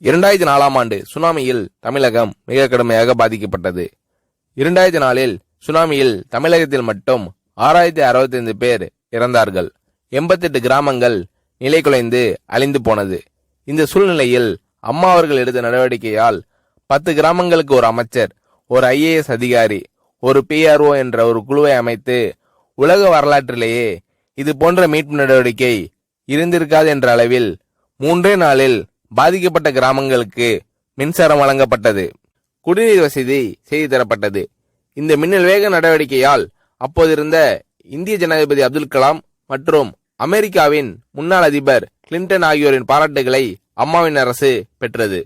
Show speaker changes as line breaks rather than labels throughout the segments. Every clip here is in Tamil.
2004ஆம் ஆண்டு சுனாமியில் தமிழகம் மிக கடுமையாக பாதிக்கப்பட்டது. 2004இல் சுனாமியில் தமிழகத்தில் மட்டும் 6065 பேர் இறந்தார்கள். 88 கிராமங்கள் நிலை குலைந்து அழிந்து போனது. இந்த சூழ்நிலையில் அம்மா அவர்கள் எடுத்த நடவடிக்கையால் 10 கிராமங்களுக்கு ஒரு அமைச்சர், ஒரு IAS அதிகாரி, ஒரு PRO என்ற ஒரு குழுவை அமைத்து உலக வரலாற்றிலேயே இது போன்ற மீட்பு நடவடிக்கை இருந்திருக்காது என்ற அளவில் 3 நாளில் பாதிக்கப்பட்ட கிராமங்களுக்கு மின்சாரம் வழங்கப்பட்டது. குடிநீர் வசதி செய்து தரப்பட்டது. இந்த மின்னல் வேக நடவடிக்கையால் அப்போதிருந்த இந்திய ஜனாதிபதி அப்துல் கலாம் மற்றும் அமெரிக்காவின் முன்னாள் அதிபர் கிளின்டன் ஆகியோரின் பாராட்டுகளை அம்மாவின் அரசு பெற்றது.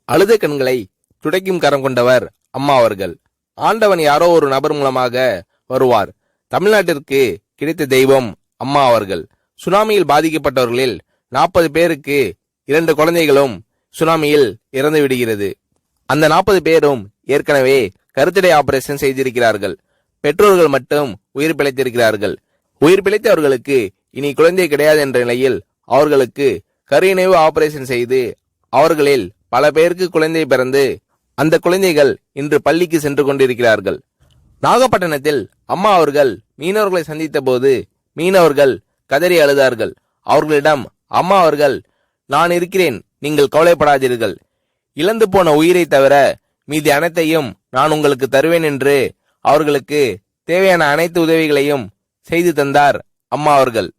அழுத கண்களை துடைக்கும் கரம் கொண்டவர் அம்மா அவர்கள். ஆண்டவன் யாரோ ஒரு நபர் மூலமாக வருவார். தமிழ்நாட்டிற்கு கிடைத்த தெய்வம் அம்மா அவர்கள். சுனாமியில் பாதிக்கப்பட்டவர்களில் 40 பேருக்கு 2 குழந்தைகளும் சுனாமியில் இறந்து விடுகிறது. அந்த 40 பேரும் ஏற்கனவே கருத்தடை ஆபரேஷன் செய்திருக்கிறார்கள். பெற்றோர்கள் மட்டும் உயிர் பிழைத்திருக்கிறார்கள். உயிர் பிழைத்தவர்களுக்கு இனி குழந்தை கிடையாது என்ற நிலையில் அவர்களுக்கு கருணைவு ஆபரேஷன் செய்து அவர்களில் பல பேருக்கு குழந்தை பிறந்து அந்த குழந்தைகள் இன்று பள்ளிக்கு சென்று கொண்டிருக்கிறார்கள். நாகப்பட்டினத்தில் அம்மா அவர்கள் மீனவர்களை சந்தித்த போது மீனவர்கள் கதறி அழுதார்கள். அவர்களிடம் அம்மா அவர்கள், நான் இருக்கிறேன், நீங்கள் கவலைப்படாதீர்கள், இழந்து போன உயிரை தவிர மீதி அனைத்தையும் நான் உங்களுக்கு தருவேன் என்று அவர்களுக்கு தேவையான அனைத்து உதவிகளையும் செய்து தந்தார் அம்மா அவர்கள்.